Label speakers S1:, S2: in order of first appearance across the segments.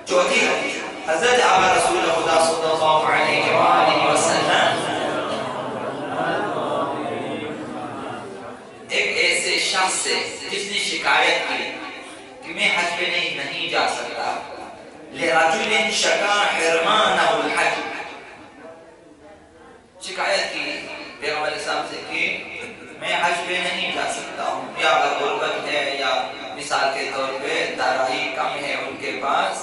S1: چوتھی حدیث حضرت آقا رسول خدا صلی اللہ علیہ وآلہ وسلم ایک ایسے شخص سے جس نے شکایت کی کہ میں حج پہ نہیں جا سکتا، لِرَجُلٍ شَكَا حِرْمَانَهُ الْحَجِّ، شکایت کی پیغمبر اسلام سے کہ میں حج پہ نہیں جا سکتا ہوں، یا اگر غربت ہے یا مثال کے طور پہ دارائی کم ہے ان کے پاس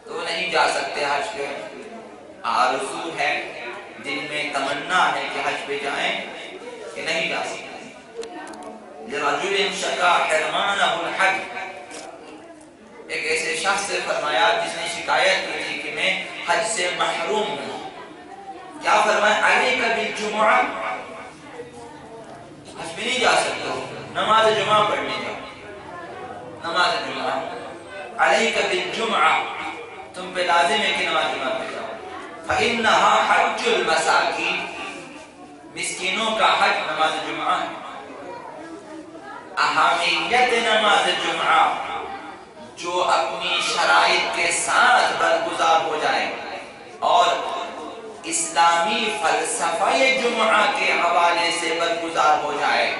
S1: تو نہیں جا سکتے حج پہ، آرزو ہے دل میں تمنا ہے کہ حج پہ جائیں کہ نہیں جا سکتے۔ لِرَجُلٍ شَكَا حِرْمَانَهُ الْحَجِّ، ایک ایسے شخص سے فرمایا جس نے شکایت کی تھی کہ میں حج سے محروم ہوں، کیا فرمایا؟ علیک بالجمعہ، حج پہ نہیں جا سکتے ہو، نماز جمعہ پڑھنے جاؤ، نماز جمعہ علیک بالجمعہ، تم پہ لازم ہے کہ نماز جمعہ پہ جاؤ، فإنہا حج المساکین، مسکینوں کا حج نماز جمعہ ہے۔ اہمیت نماز جمعہ جو اپنی شرائط کے ساتھ برگزار ہو جائے اور اسلامی فلسفہ جمعہ کے حوالے سے برگزار ہو جائے،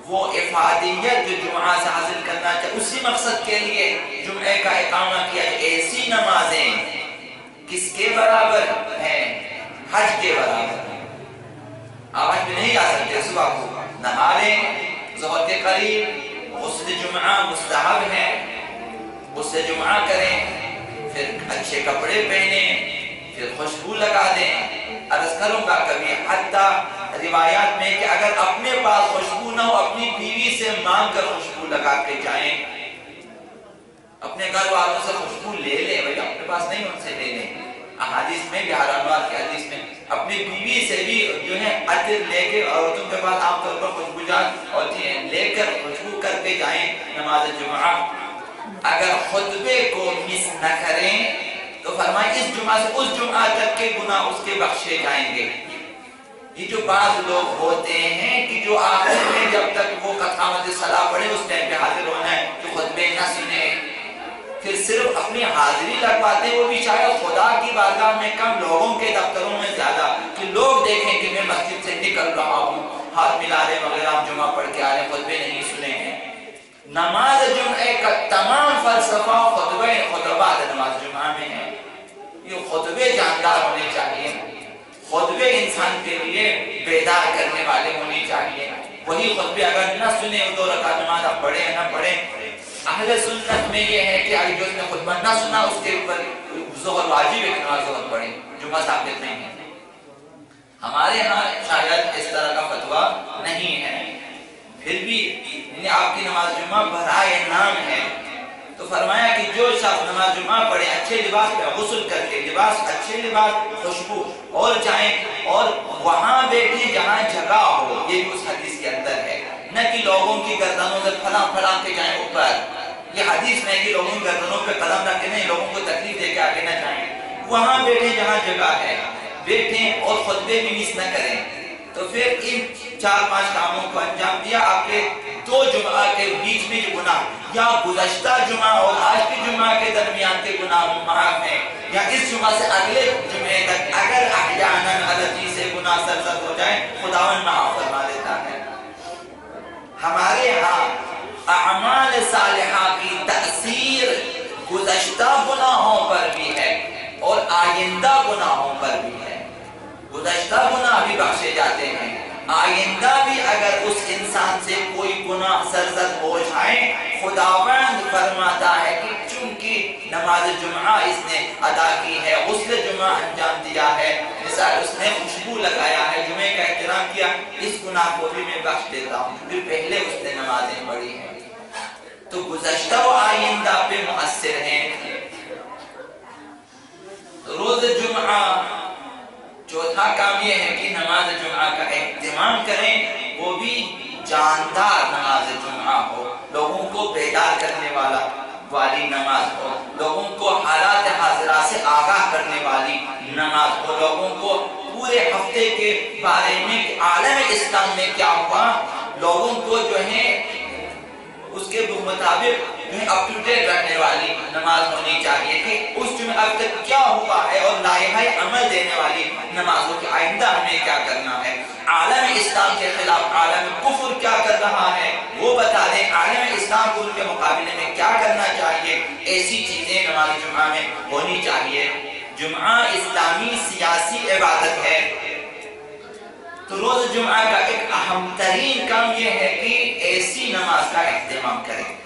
S1: وہ افادیت جو جمعہ سے حاصل کرنا چاہے اسی مقصد کے لیے جمعہ کا اقامہ کیا۔ ایسی نمازیں کس کے برابر ہیں؟ حج کے برابر ہیں۔ آپ حج میں نہیں جا سکتے، صبح کو نہا لیں، ظہر کے قریب غسل جمعہ مستحب ہے، غسل جمعہ کریں، پھر اچھے کپڑے پہنیں، پھر خوشبو لگا دیں۔ عرض کروں گا کبھی حتیٰ روایات میں کہ اگر اپنے پاس خوشبو نہ ہو اپنی بیوی سے مانگ کر خوشبو لگا کے جائیں، اپنے گھر والوں سے خوشبو لے لیں، بھائی اپنے پاس نہیں ان سے لے لیں۔ احادیث میں بھی حرامات کی حدیث میں اپنی بیوی سے بھی جو ہے عطر لے کے، عورتوں کے پاس عام طور پر خوشبوجات ہوتی ہیں، لے کر خوشبو کر کے جائیں نماز جمعہ۔ اگر خطبے کو مس نہ کریں تو فرمائیں اس جمعہ سے اس جمعہ تک کے گناہ اس کے بخشے جائیں گے۔ یہ جو بعض لوگ ہوتے ہیں کہ جو آخر میں جب تک وہ قطعامت صلاح پڑھے اس ٹائم پہ حاضر ہونا ہے، جو خطبے نہ سنیں، پھر صرف اپنی حاضری لگواتے ہیں، وہ بھی شاید خدا کی بارگاہ میں کم، لوگوں کے دفتروں میں زیادہ، کہ لوگ دیکھیں کہ میں مسجد سے نکل رہا ہوں، ہاتھ ملا رہے وغیرہ، آپ جمعہ پڑھ کے آ رہے، خطبے نہیں سنے ہیں۔ نماز جمعہ کا تمام فلسفہ خطبات نماز جمعہ میں ہے۔ یہ خطبے جاندار ہونے چاہیے، خطبے انسان کے لیے بیدار کرنے والے ہونے چاہیے۔ وہی خطبے اگر نہ سنے، دو رکعت نماز آپ پڑھیں نہ پڑھیں، اہل سنت میں یہ ہے کہ اگر جو اس نے خطبہ نہ سنا اس کے اوپر ظہر واجب ہے کہ نماز ظہر پڑھیں، جمعہ ثابت نہیں ہے۔ ہمارے ہاں شاید اس طرح کا فتویٰ نہیں ہے، پھر بھی آپ کی نماز جمعہ برائے نام ہے۔ تو فرمایا کہ جو شخص نماز جمعہ پڑھے اچھے لباس پہ، غسل کر کے لباس اچھے لباس، خوشبو، اور جائیں اور وہاں بیٹھے جہاں جگہ ہو، یہ بھی اس حدیث کے اندر ہے، نہ کہ لوگوں کی گردنوں سے پھلاں پھلاں کے جائیں اوپر۔ یہ حدیث میں کہ لوگوں کی گردنوں پہ قدم رکھ کے نہیں، لوگوں کو تکلیف دے کے آگے نہ جائیں، وہاں بیٹھے جہاں جگہ ہے بیٹھیں اور خطبے بھی مس نہ کریں۔ تو پھر ان 4-5 کاموں کو انجام دیا، آپ کے 2 جمعہ کے بیچ میں جو گناہ یا گزشتہ جمعہ اور آج کے جمعہ کے درمیان کے گناہ معاف ہیں، یا اس جمعہ سے اگلے جمعے تک اگر احیاناً غلطی سے گناہ سرزد ہو جائے خداوند معاف فرما دیتا ہے۔ ہمارے ہاں اعمال صالحہ کی تأثیر گزشتہ گناہوں پر بھی ہے اور آئندہ گناہوں پر بھی ہے۔ گزشتہ گناہ بھی بخشے جاتے ہیں، آئندہ بھی اگر اس انسان سے کوئی گناہ سرزد ہو جائے، خداوند فرماتا ہے کہ چونکہ نماز جمعہ اس نے ادا کی ہے، غسل جمعہ انجام دیا ہے، مثال اس نے خوشبو لگایا ہے، جمعے کا احترام کیا، اس گناہ کو بھی میں بخش دیتا ہوں، پھر پہلے اس نے نمازیں پڑھی ہیں۔ تو گزشتہ و آئندہ پہ مؤثر ہیں۔ روز جمعہ چوتھا کام یہ ہے کہ نماز جمعہ کا اہتمام کریں، وہ بھی جاندار نماز جمعہ ہو، لوگوں کو بیدار کرنے والی نماز ہو، لوگوں کو حالات حاضرہ سے آگاہ کرنے والی نماز ہو، لوگوں کو پورے ہفتے کے بارے میں عالم اسلام میں کیا ہوا، لوگوں کو جو ہے اس کے مطابق اپ ٹو ڈیٹ رکھنے والی نماز ہونی چاہیے کہ اس جمعے اب تک کیا ہوا ہے اور لائحہ عمل دینے والی نمازوں کی آئندہ ہمیں کیا کرنا ہے، عالم اسلام کے خلاف عالم کفر کیا کر رہا ہے وہ بتا دیں، عالم اسلام کو ان کے مقابلے میں کیا کرنا چاہیے، ایسی چیزیں نماز جمعہ میں ہونی چاہیے۔ جمعہ اسلامی سیاسی عبادت ہے، تو روز جمعہ کا ایک اہم ترین کام یہ ہے کہ ایسی نماز کا اہتمام کریں۔